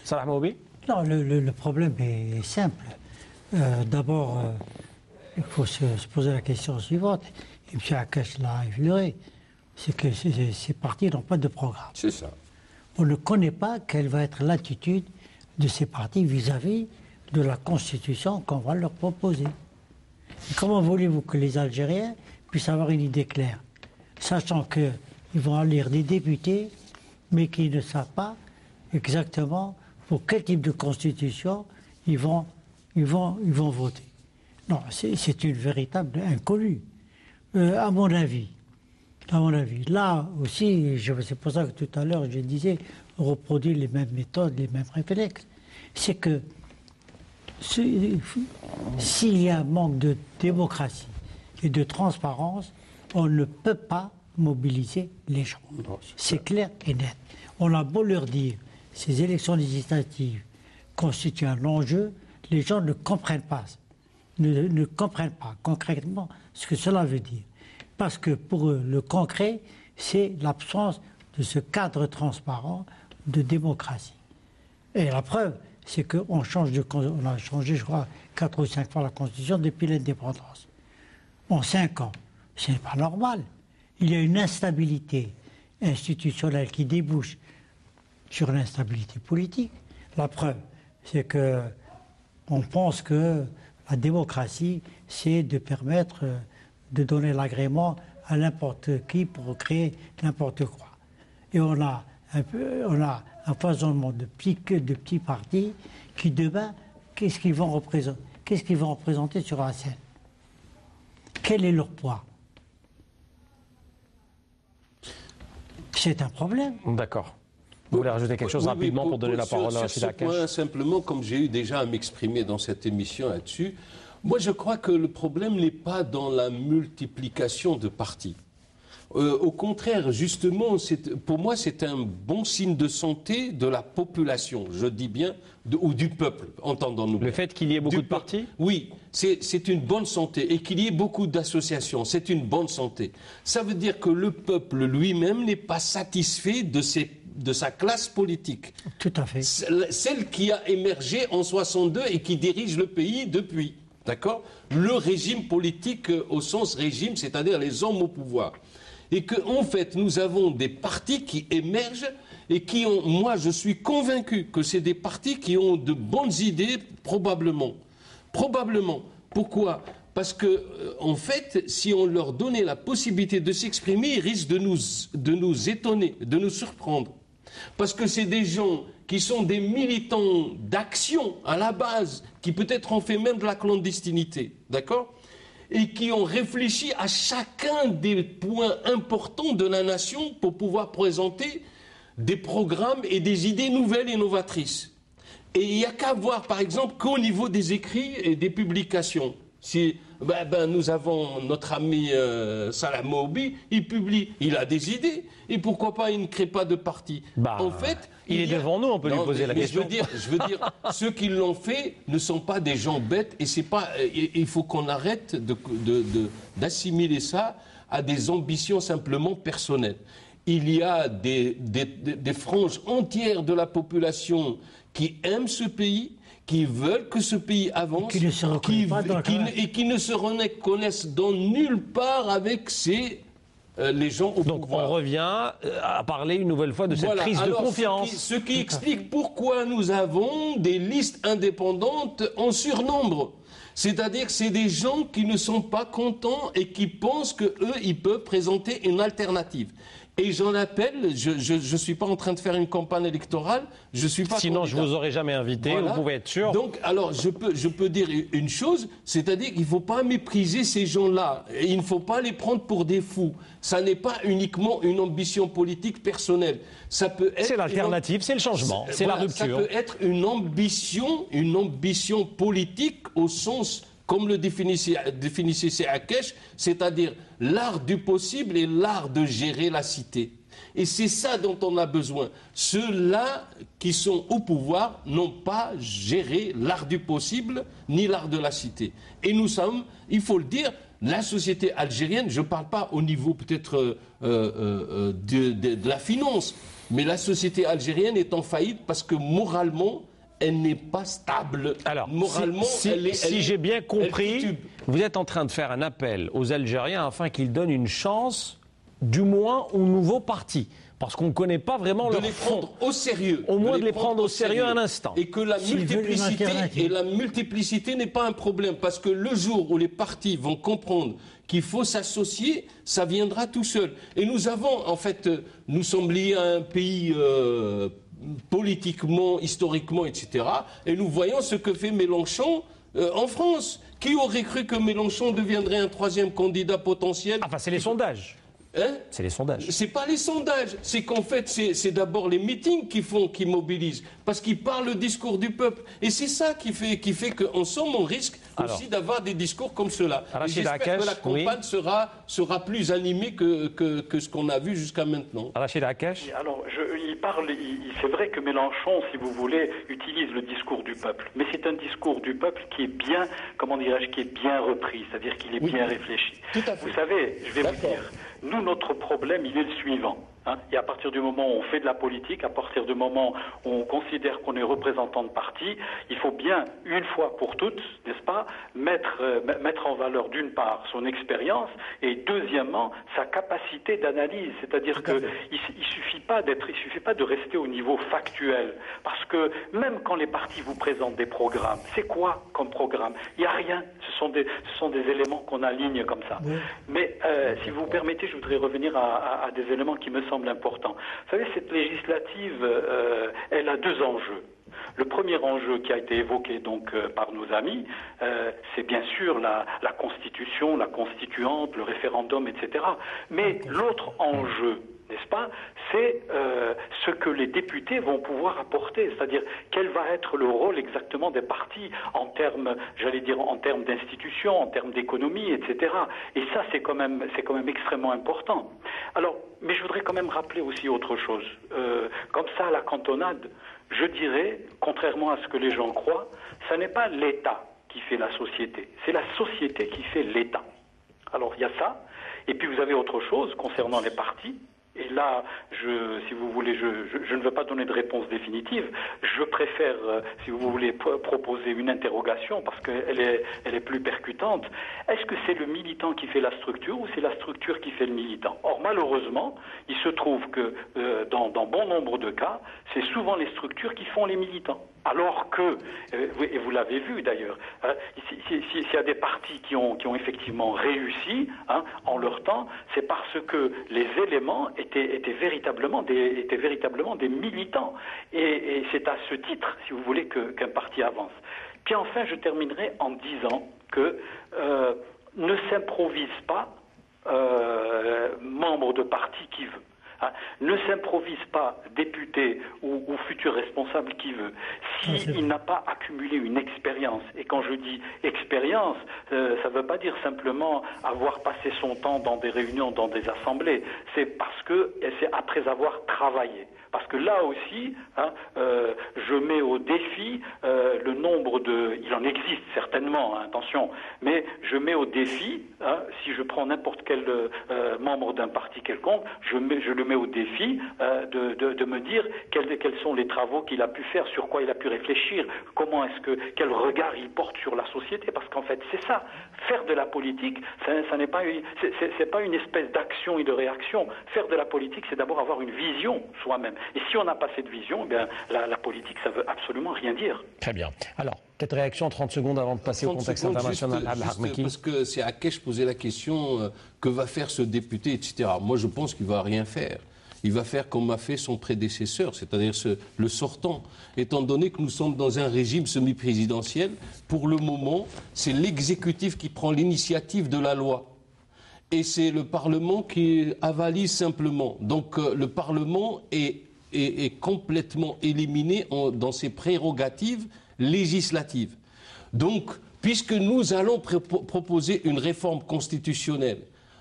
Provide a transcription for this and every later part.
Salah Mahoubi? Non, le problème est simple. D'abord, il faut se poser la question suivante, et M. Akash l'a effleuré, c'est que ces partis n'ont pas de programme. C'est ça. On ne connaît pas quelle va être l'attitude de ces partis vis-à-vis de la Constitution qu'on va leur proposer. Et comment voulez-vous que les Algériens puissent avoir une idée claire, sachant qu'ils vont élire des députés, mais qui ne savent pas exactement pour quel type de Constitution ils vont voter. Non, c'est une véritable inconnue. À mon avis, là aussi, c'est pour ça que tout à l'heure je disais, on reproduit les mêmes méthodes, les mêmes réflexes. C'est que s'il y a un manque de démocratie et de transparence, on ne peut pas mobiliser les gens. C'est clair et net. On a beau leur dire, ces élections législatives constituent un enjeu, les gens ne comprennent pas. Ne comprennent pas concrètement ce que cela veut dire. Parce que pour eux, le concret, c'est l'absence de ce cadre transparent de démocratie. Et la preuve, c'est qu'on a changé, je crois, 4 ou 5 fois la Constitution depuis l'indépendance. En 5 ans, ce n'est pas normal. Il y a une instabilité institutionnelle qui débouche sur l'instabilité politique. La preuve, c'est que on pense que la démocratie, c'est de permettre de donner l'agrément à n'importe qui pour créer n'importe quoi. Et on a un foisonnement de petits partis qui demain, qu'est-ce qu'ils vont représenter sur la scène? Quel est leur poids? C'est un problème. D'accord. Vous voulez rajouter quelque chose rapidement pour donner la parole à Rachid Akash? Sur ce point, simplement, comme j'ai eu déjà à m'exprimer dans cette émission là-dessus, moi je crois que le problème n'est pas dans la multiplication de partis. Au contraire, justement, pour moi, c'est un bon signe de santé de la population, je dis bien, ou du peuple, entendons-nous. Le fait qu'il y ait beaucoup de partis? Oui, c'est une bonne santé. Et qu'il y ait beaucoup d'associations, c'est une bonne santé. Ça veut dire que le peuple lui-même n'est pas satisfait de sa classe politique. Tout à fait. Celle qui a émergé en 62 et qui dirige le pays depuis. D'accord? Le régime politique au sens régime, c'est-à-dire les hommes au pouvoir. Et qu'en fait, nous avons des partis qui émergent et qui ont, moi je suis convaincu que c'est des partis qui ont de bonnes idées, probablement. Probablement. Pourquoi? Parce que, en fait, si on leur donnait la possibilité de s'exprimer, ils risquent de nous étonner, de nous surprendre. Parce que c'est des gens qui sont des militants d'action à la base, qui peut-être ont fait même de la clandestinité, d'accord? Et qui ont réfléchi à chacun des points importants de la nation pour pouvoir présenter des programmes et des idées nouvelles et novatrices. Et il n'y a qu'à voir, par exemple, qu'au niveau des écrits et des publications. Si, nous avons notre ami Salah Mahoubi, il publie, il a des idées, et pourquoi pas il ne crée pas de parti. En fait, il est devant nous, on peut lui poser la question. Je veux dire, ceux qui l'ont fait ne sont pas des gens bêtes, et c'est pas, il faut qu'on arrête d'assimiler ça à des ambitions simplement personnelles. Il y a des franges entières de la population qui aiment ce pays, qui veulent que ce pays avance, et qui ne se reconnaissent dans nulle part avec les gens au pouvoir. Donc on revient à parler une nouvelle fois de cette crise de confiance. Ce qui explique pourquoi nous avons des listes indépendantes en surnombre. C'est-à-dire que c'est des gens qui ne sont pas contents et qui pensent qu'eux, ils peuvent présenter une alternative. Et j'en appelle, je ne suis pas en train de faire une campagne électorale, je suis pas Sinon, candidat. je vous aurais jamais invité, voilà. Vous pouvez être sûr. Donc, alors, je peux dire une chose, c'est-à-dire qu'il ne faut pas mépriser ces gens-là. Il ne faut pas les prendre pour des fous. Ça n'est pas uniquement une ambition politique personnelle. Ça peut être. C'est l'alternative, c'est le changement, c'est la rupture. Ça peut être une ambition politique au sens, comme le définissait Akash, c'est-à-dire l'art du possible et l'art de gérer la cité. Et c'est ça dont on a besoin. Ceux-là qui sont au pouvoir n'ont pas géré l'art du possible ni l'art de la cité. Et nous sommes, il faut le dire, la société algérienne, je ne parle pas au niveau peut-être de la finance, Mais la société algérienne est en faillite parce que moralement, elle n'est pas stable. Alors, moralement, si j'ai bien compris, titube. vous êtes en train de faire un appel aux Algériens afin qu'ils donnent une chance, du moins, au nouveau parti. Parce qu'on ne connaît pas vraiment leur de les fond. prendre au sérieux. Au moins de les prendre au sérieux un instant. Et que la multiplicité n'est pas un problème. Parce que le jour où les partis vont comprendre qu'il faut s'associer, ça viendra tout seul. Et nous avons, en fait, nous sommes liés à un pays politiquement, historiquement, etc. Et nous voyons ce que fait Mélenchon en France. Qui aurait cru que Mélenchon deviendrait un troisième candidat potentiel? Enfin, c'est les sondages. Hein? C'est les sondages. C'est pas les sondages, c'est qu'en fait, c'est d'abord les meetings qui mobilisent, parce qu'ils parlent le discours du peuple. Et c'est ça qui fait qu'en somme, on risque aussi d'avoir des discours comme cela. Et j'espère que la campagne sera plus animée que ce qu'on a vu jusqu'à maintenant. Rachid Akash. Alors, c'est vrai que Mélenchon, si vous voulez, utilise le discours du peuple. Mais c'est un discours du peuple qui est bien, comment dirais-je, qui est bien repris, c'est-à-dire qu'il est bien réfléchi. Tout à fait. Vous savez, je vais vous dire, nous, notre problème, il est le suivant. Et à partir du moment où on fait de la politique, à partir du moment où on considère qu'on est représentant de parti, il faut bien, une fois pour toutes, n'est-ce pas, mettre en valeur d'une part son expérience et deuxièmement sa capacité d'analyse. C'est-à-dire il suffit pas de rester au niveau factuel. Parce que même quand les partis vous présentent des programmes, c'est quoi comme programme? Il n'y a rien. Ce sont des éléments qu'on aligne comme ça. Oui. Mais si vous permettez, je voudrais revenir à des éléments qui me semblent importants. Vous savez, cette législative, elle a deux enjeux. Le premier enjeu qui a été évoqué donc par nos amis, c'est bien sûr la Constitution, la constituante, le référendum, etc. Mais l'autre enjeu, n'est-ce pas, c'est ce que les députés vont pouvoir apporter, c'est-à-dire quel va être le rôle exactement des partis en termes, j'allais dire, en termes d'institutions, en termes d'économie, etc. Et ça, c'est quand même extrêmement important. Alors, mais je voudrais quand même rappeler aussi autre chose. Comme ça, à la cantonade, je dirais, contrairement à ce que les gens croient, ça n'est pas l'État qui fait la société, c'est la société qui fait l'État. Alors, il y a ça, et puis vous avez autre chose concernant les partis. Et là, si vous voulez, je ne veux pas donner de réponse définitive. Je préfère, si vous voulez, proposer une interrogation parce qu'elle est plus percutante. Est-ce que c'est le militant qui fait la structure ou c'est la structure qui fait le militant? Or, malheureusement, il se trouve que dans bon nombre de cas, c'est souvent les structures qui font les militants. Alors que, et vous l'avez vu d'ailleurs, s'il y a des partis qui ont effectivement réussi en leur temps, c'est parce que les éléments étaient véritablement des militants. Et c'est à ce titre, si vous voulez, qu'un parti avance. Puis enfin, je terminerai en disant que ne s'improvise pas membre de parti qui veut. Ne s'improvise pas député ou futur responsable qui veut. S'il n'a pas accumulé une expérience, et quand je dis expérience, ça ne veut pas dire simplement avoir passé son temps dans des réunions, dans des assemblées, c'est parce que c'est après avoir travaillé. Parce que là aussi, je mets au défi le nombre de... Il en existe certainement, attention, mais je mets au défi, si je prends n'importe quel membre d'un parti quelconque, je le mets au défi de me dire quels sont les travaux qu'il a pu faire, sur quoi il a pu réfléchir, quel regard il porte sur la société, parce qu'en fait c'est ça, faire de la politique, ça n'est pas c'est pas une espèce d'action et de réaction. Faire de la politique, c'est d'abord avoir une vision soi-même. Et si on n'a pas cette vision, eh bien, la politique, ça veut absolument rien dire. Très bien. Alors, peut-être réaction en 30 secondes avant de passer au contexte international. Juste parce que c'est Akash posait la question, que va faire ce député, etc. Moi, je pense qu'il ne va rien faire. Il va faire comme a fait son prédécesseur, c'est-à-dire le sortant. Étant donné que nous sommes dans un régime semi-présidentiel, pour le moment, c'est l'exécutif qui prend l'initiative de la loi. Et c'est le Parlement qui avalise simplement. Donc le Parlement est complètement éliminé dans ses prérogatives législatives. Donc, puisque nous allons proposer une réforme constitutionnelle,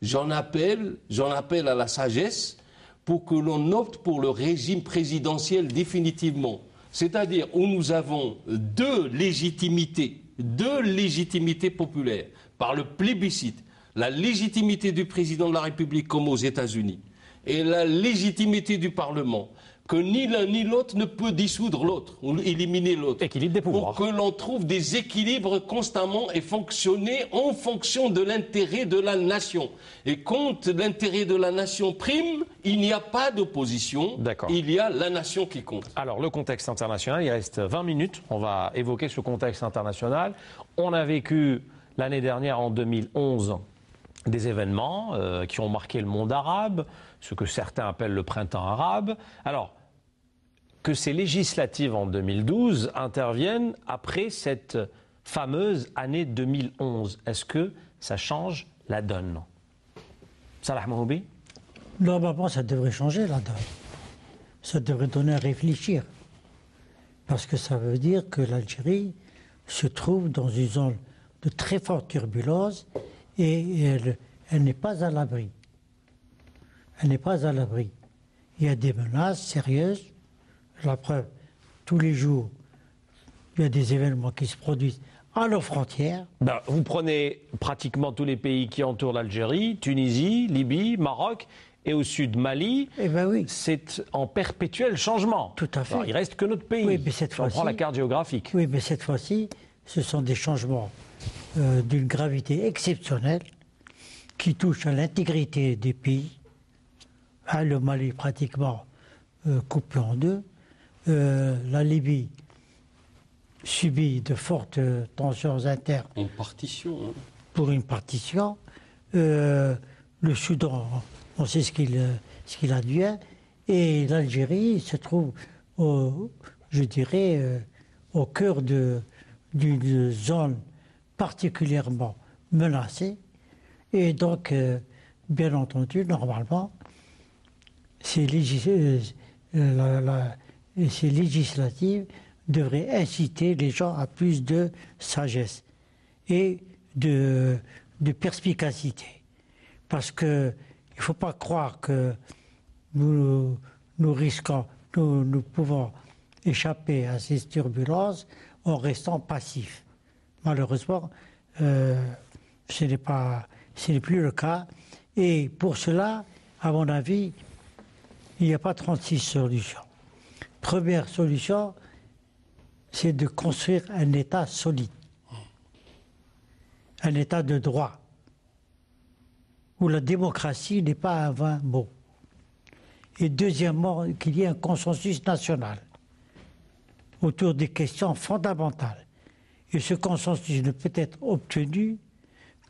j'en appelle à la sagesse pour que l'on opte pour le régime présidentiel définitivement. C'est-à-dire où nous avons deux légitimités populaires par le plébiscite. La légitimité du président de la République comme aux États-Unis et la légitimité du Parlement, que ni l'un ni l'autre ne peut dissoudre l'autre ou éliminer l'autre. Équilibre des pouvoirs. Pour que l'on trouve des équilibres constamment et fonctionner en fonction de l'intérêt de la nation. Et quand l'intérêt de la nation prime, il n'y a pas d'opposition, il y a la nation qui compte. Alors le contexte international, il reste 20 minutes, on va évoquer ce contexte international. On a vécu l'année dernière, en 2011, des événements qui ont marqué le monde arabe, ce que certains appellent le printemps arabe. Alors, que ces législatives en 2012 interviennent après cette fameuse année 2011. Est-ce que ça change la donne? Salah Mohoubi? Normalement, ça devrait changer la donne. Ça devrait donner à réfléchir. Parce que ça veut dire que l'Algérie se trouve dans une zone de très forte turbulence et elle n'est pas à l'abri. Elle n'est pas à l'abri. Il y a des menaces sérieuses. La preuve, tous les jours, il y a des événements qui se produisent à nos frontières. Vous prenez pratiquement tous les pays qui entourent l'Algérie, Tunisie, Libye, Maroc et au sud Mali. Eh ben oui. C'est en perpétuel changement. Tout à fait. Alors, il reste que notre pays. Oui, mais cette on prend la carte géographique. Oui, mais cette fois-ci, ce sont des changements d'une gravité exceptionnelle qui touchent à l'intégrité des pays. Le Mali pratiquement coupé en deux. La Libye subit de fortes tensions internes. Une partition. Hein. Pour une partition. Le Soudan, on sait ce qu'il advient. Et l'Algérie se trouve, je dirais, au cœur d'une zone particulièrement menacée. Et donc, bien entendu, normalement, ces législatives devraient inciter les gens à plus de sagesse et de perspicacité. Parce qu'il ne faut pas croire que nous pouvons échapper à ces turbulences en restant passifs. Malheureusement, ce n'est plus le cas. Et pour cela, à mon avis, il n'y a pas 36 solutions. Première solution, c'est de construire un État solide, un État de droit, où la démocratie n'est pas un vain mot. Et deuxièmement, qu'il y ait un consensus national autour des questions fondamentales. Et ce consensus ne peut être obtenu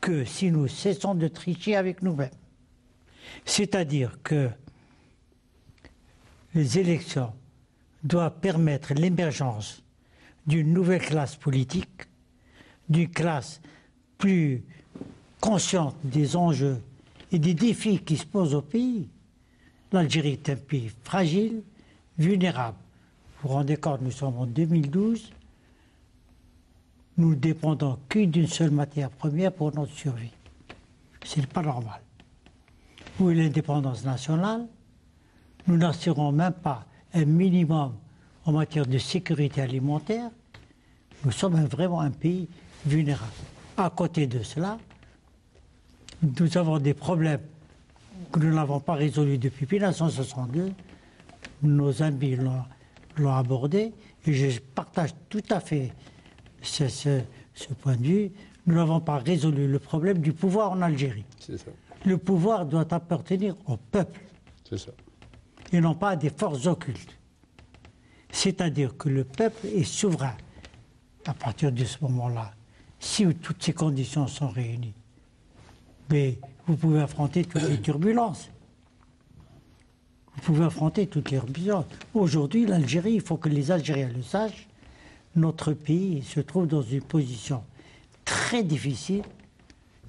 que si nous cessons de tricher avec nous-mêmes. C'est-à-dire que les élections doivent permettre l'émergence d'une nouvelle classe politique, d'une classe plus consciente des enjeux et des défis qui se posent au pays. L'Algérie est un pays fragile, vulnérable. Vous vous rendez compte, nous sommes en 2012, nous ne dépendons que d'une seule matière première pour notre survie. Ce n'est pas normal. Où est l'indépendance nationale? Nous n'assurons même pas un minimum en matière de sécurité alimentaire. Nous sommes vraiment un pays vulnérable. À côté de cela, nous avons des problèmes que nous n'avons pas résolus depuis 1962. Nos amis l'ont abordé et je partage tout à fait ce point de vue. Nous n'avons pas résolu le problème du pouvoir en Algérie. C'est ça. Le pouvoir doit appartenir au peuple. C'est ça. Et non pas à des forces occultes. C'est-à-dire que le peuple est souverain à partir de ce moment-là, si toutes ces conditions sont réunies. Mais vous pouvez affronter toutes les turbulences. Vous pouvez affronter toutes les turbulences. Aujourd'hui, l'Algérie, il faut que les Algériens le sachent, notre pays se trouve dans une position très difficile,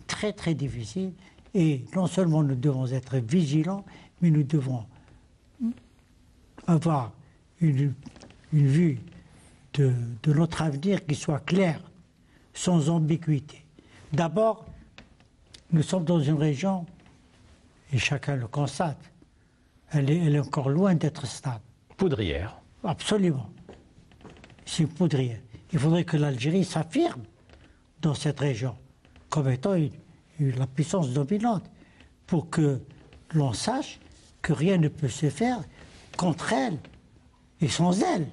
très très difficile, et non seulement nous devons être vigilants, mais nous devons avoir une vue de notre avenir qui soit claire, sans ambiguïté. D'abord, nous sommes dans une région, et chacun le constate, elle est encore loin d'être stable. Poudrière. Absolument. C'est une poudrière. Il faudrait que l'Algérie s'affirme dans cette région comme étant la puissance dominante pour que l'on sache que rien ne peut se faire contre elle et sans elle.